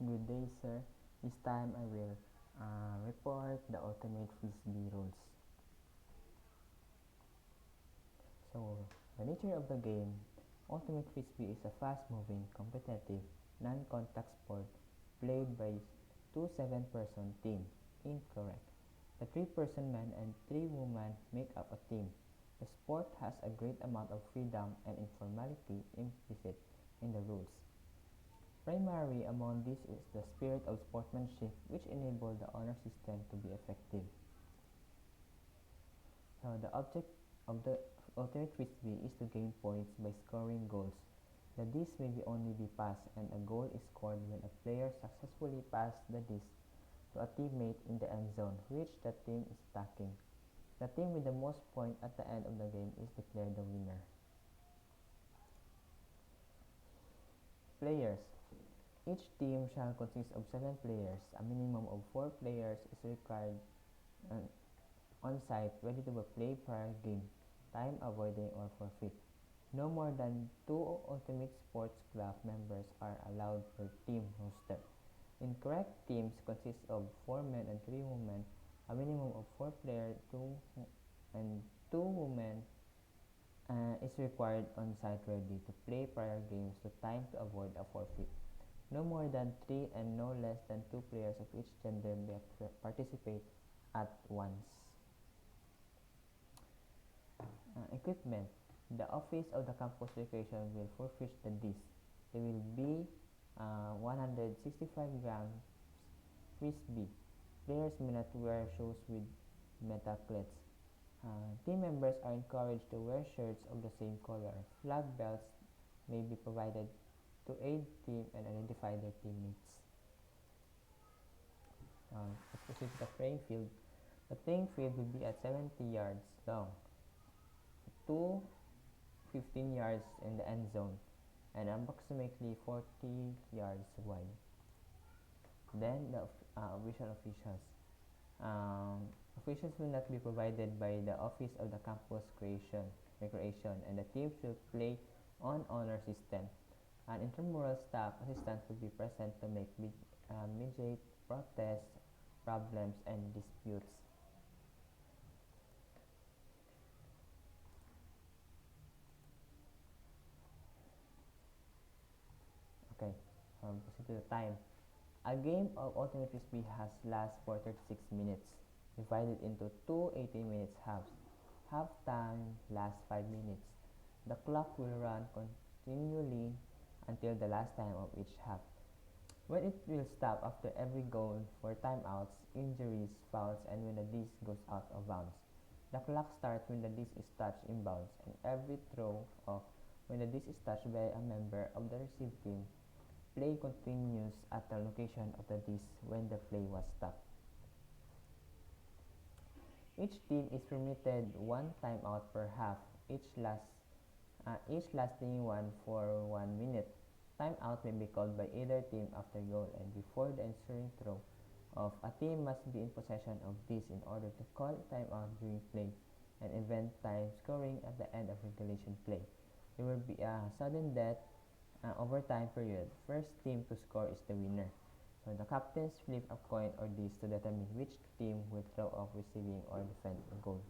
Good day, sir. This time I will report the ultimate frisbee rules. So, the nature of the game. Ultimate frisbee is a fast-moving, competitive, non-contact sport played by two seven-person team. Incorrect. The three-person man and three-woman make up a team. The sport has a great amount of freedom and informality implicit in the rules. Primary among these is the spirit of sportsmanship, which enables the honor system to be effective. So the object of the ultimate frisbee is to gain points by scoring goals. The disc may only be passed, and a goal is scored when a player successfully passes the disc to a teammate in the end zone, which the team is attacking. The team with the most points at the end of the game is declared the winner. Players. Each team shall consist of 7 players. A minimum of 4 players is required on site ready to play prior game, time avoiding or forfeit. No more than 2 Ultimate Sports Club members are allowed per team roster. Incorrect teams consist of 4 men and 3 women. A minimum of 4 players and 2 women is required on site ready to play prior games to time to avoid a forfeit. No more than 3 and no less than 2 players of each gender may participate at once. Equipment. The office of the campus recreation will furnish the disc. There will be 165 grams frisbee. Players may not wear shoes with metal cleats. Team members are encouraged to wear shirts of the same color. Flag belts may be provided to aid team and identify their teammates. Let's proceed to the playing field. The playing field will be at 70 yards long, 15 yards in the end zone, and approximately 40 yards wide. Then the officials. Officials will not be provided by the office of the campus recreation, and the teams will play on honor system. An intramural staff assistant will be present to mediate protests, problems, and disputes. Okay, proceed to the time. A game of Ultimate Frisbee has lasts for 36 minutes, divided into two 18-minute halves. Half time lasts 5 minutes. The clock will run continually until the last time of each half, when it will stop after every goal for timeouts, injuries, fouls, and when the disc goes out of bounds. The clock starts when the disc is touched in bounds, and every throw off when the disc is touched by a member of the received team. Play continues at the location of the disc when the play was stopped. Each team is permitted one timeout per half, each lasting one for 1 minute. Timeout may be called by either team after goal and before the ensuing throw off. A team must be in possession of this in order to call timeout during play and event time scoring at the end of regulation play. There will be a sudden death overtime period. First team to score is the winner. So the captains flip a coin or disc to determine which team will throw off receiving or defend a goal.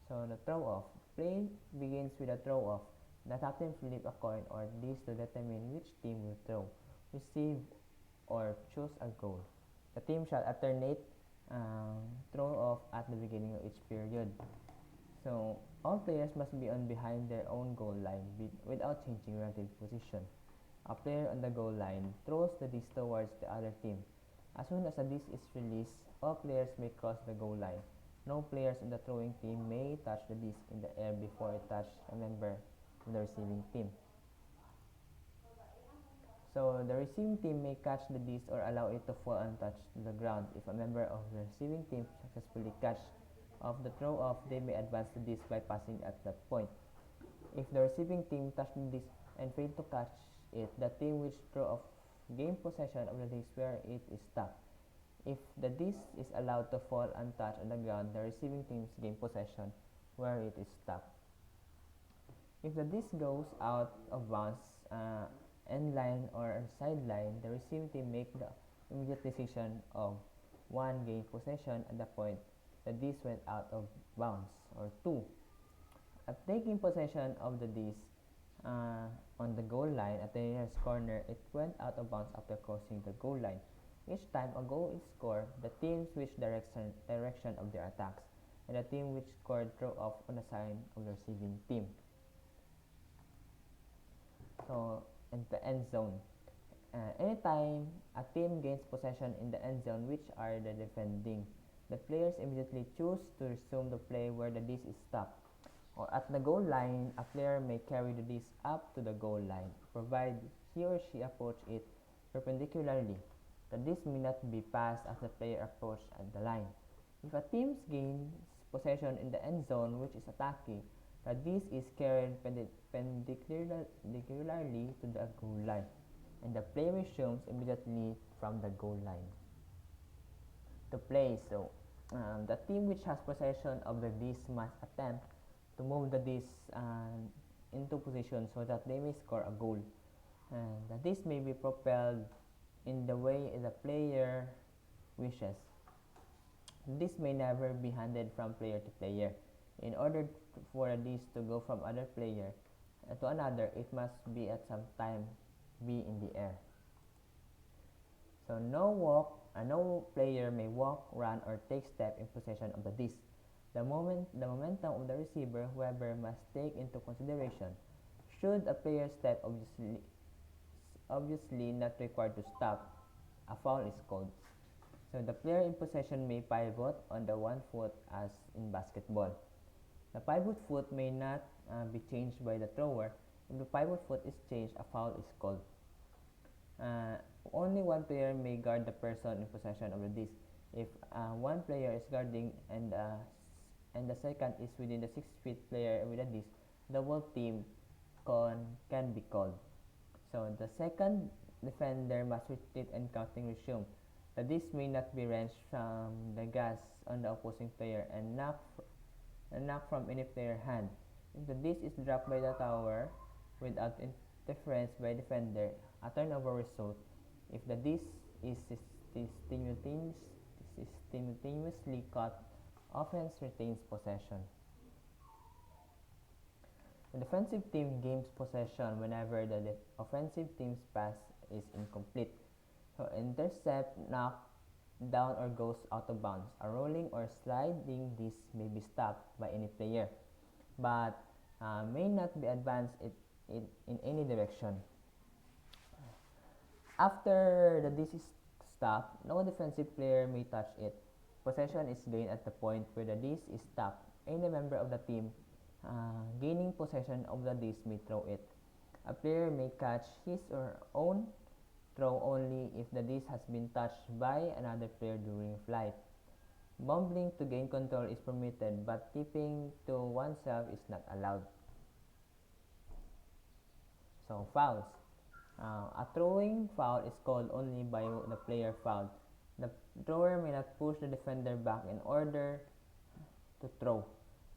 So the throw off. Play begins with a throw off. The captain flips a coin or disc to determine which team will throw, receive, or choose a goal. The team shall alternate throw off at the beginning of each period. So all players must be on behind their own goal line without changing relative position. A player on the goal line throws the disc towards the other team. As soon as the disc is released, all players may cross the goal line. No players in the throwing team may touch the disc in the air before it touches a member of the receiving team. So the receiving team may catch the disc or allow it to fall untouched to the ground. If a member of the receiving team successfully catches off the throw off, they may advance the disc by passing at that point. If the receiving team touched the disc and failed to catch it, the team which throw off gain possession of the disc where it is stopped. If the disc is allowed to fall untouched on the ground, the receiving teams gain possession where it is stopped. If the disc goes out of bounds end line or sideline, the receiving team make the immediate decision of 1. Gain possession at the point that this went out of bounds, or 2. At taking possession of the disc on the goal line at the nearest corner, it went out of bounds after crossing the goal line. Each time a goal is scored, the team switch direction of their attacks, and the team which scored throw off on the side of the receiving team. So, in the end zone. Anytime a team gains possession in the end zone, which are the defending, the players immediately choose to resume the play where the disc is stopped. Or at the goal line, a player may carry the disc up to the goal line, provided he or she approach it perpendicularly. The disc may not be passed as the player approaches at the line. If a team gains possession in the end zone, which is attacking, the disc is carried perpendicularly to the goal line, and the play resumes immediately from the goal line. To play, the team which has possession of the disc must attempt to move the disc into position so that they may score a goal. And the disc may be propelled in the way the player wishes. This may never be handed from player to player. In order for a disc to go from other player to another, it must be at some time be in the air. So no player may walk, run, or take step in possession of the disc. The momentum of the receiver, however, must take into consideration. Should a player step obviously not required to stop, a foul is called. So the player in possession may pivot on the one foot as in basketball. The pivot foot may not be changed by the thrower. If the pivot foot is changed, a foul is called. Only one player may guard the person in possession of the disc. If one player is guarding and the second is within the 6 feet player with a disc, double team can be called. So the second defender must retreat and counting resume. The disc may not be wrenched from the gas on the opposing player and knocked from any player hand. If the disc is dropped by the tower without interference by defender, a turnover result. If the disc is simultaneously caught, offense retains possession. The defensive team gains possession whenever the offensive team's pass is incomplete. So intercept, knock down, or goes out of bounds. A rolling or sliding disc may be stopped by any player, but may not be advanced in any direction. After the disc is stopped, no defensive player may touch it. Possession is gained at the point where the disc is stopped. Any member of the team gaining possession of the disc may throw it. A player may catch his or own throw only if the disc has been touched by another player during flight. Bumbling to gain control is permitted, but tipping to oneself is not allowed. So fouls. A throwing foul is called only by the player fouled. The thrower may not push the defender back in order to throw.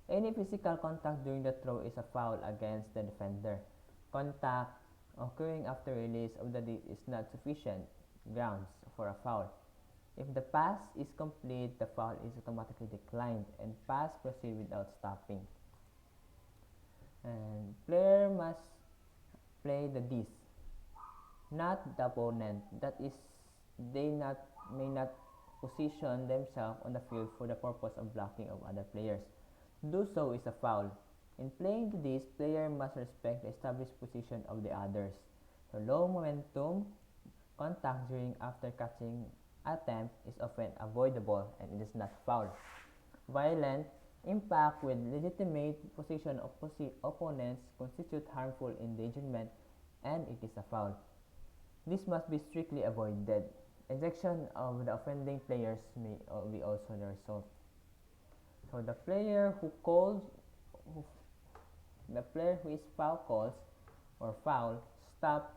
Any physical contact during the throw is a foul against the defender. Contact occurring after release of the disc is not sufficient grounds for a foul. If the pass is complete, the foul is automatically declined and pass proceed without stopping. And player must play the disc, not the opponent. That is, they may not position themselves on the field for the purpose of blocking of other players. To do so is a foul. In playing the disc, player must respect the established position of the others. So low momentum contact during after catching attempt is often avoidable and it is not foul. Violent impact with legitimate position of opponents constitute harmful endangerment and it is a foul. This must be strictly avoided. Ejection of the offending players may be also the result. So the player who is foul calls or foul stop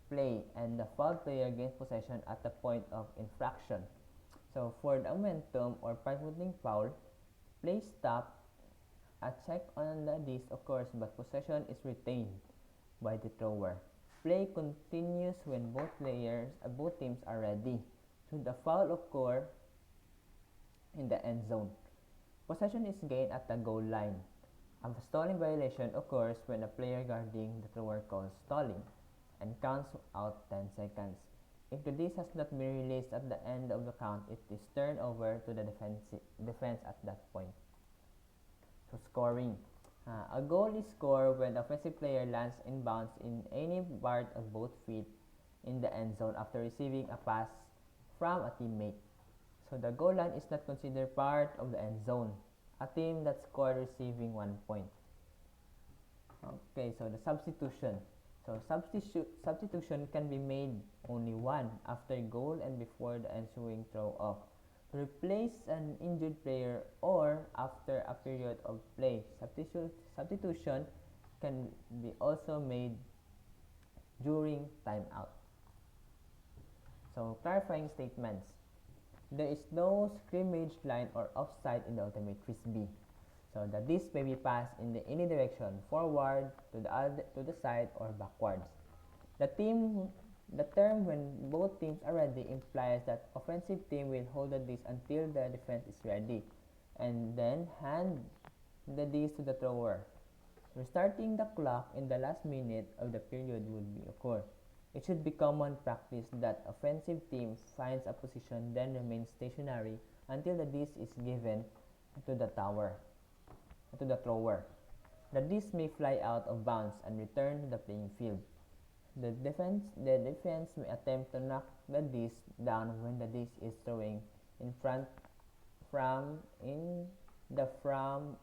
play and the foul player gains possession at the point of infraction. So for the momentum or pivoting foul, play stop, a check on the disc occurs but possession is retained by the thrower. Play continues when both teams are ready. Should a foul occur in the end zone, possession is gained at the goal line. A stalling violation occurs when a player guarding the thrower calls stalling and counts out 10 seconds. If the disc has not been released at the end of the count, it is turned over to the defense at that point. So scoring. A goal is scored when the offensive player lands inbounds in any part of both feet in the end zone after receiving a pass from a teammate. So the goal line is not considered part of the end zone. A team that scored receiving 1 point. Okay, so the substitution. So substitution can be made only one after goal and before the ensuing throw off. To replace an injured player or after a period of play. Substitution can be also made during timeout. So clarifying statements. There is no scrimmage line or offside in the ultimate frisbee. So the disc may be passed in any direction, forward, to the side, or backwards. The term when both teams are ready implies that offensive team will hold the disc until the defense is ready, and then hand the disc to the thrower. Restarting the clock in the last minute of the period would be occur. It should be common practice that offensive team finds a position then remains stationary until the disc is given to the thrower. The disc may fly out of bounds and return to the playing field. The defense may attempt to knock the disc down when the disc is throwing in front from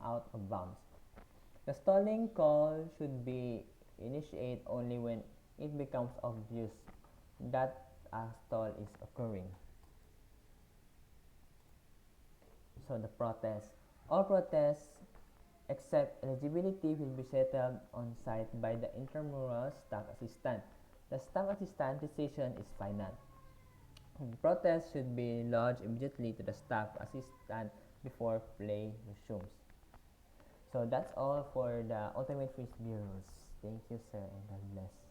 out of bounds. The stalling call should be initiated only when it becomes obvious that a stall is occurring. So the protest. All protests except eligibility will be settled on site by the intramural staff assistant. The staff assistant decision is final. Protest should be lodged immediately to the staff assistant before play resumes. So that's all for the Ultimate Frisbee rules. Thank you, sir, and God bless.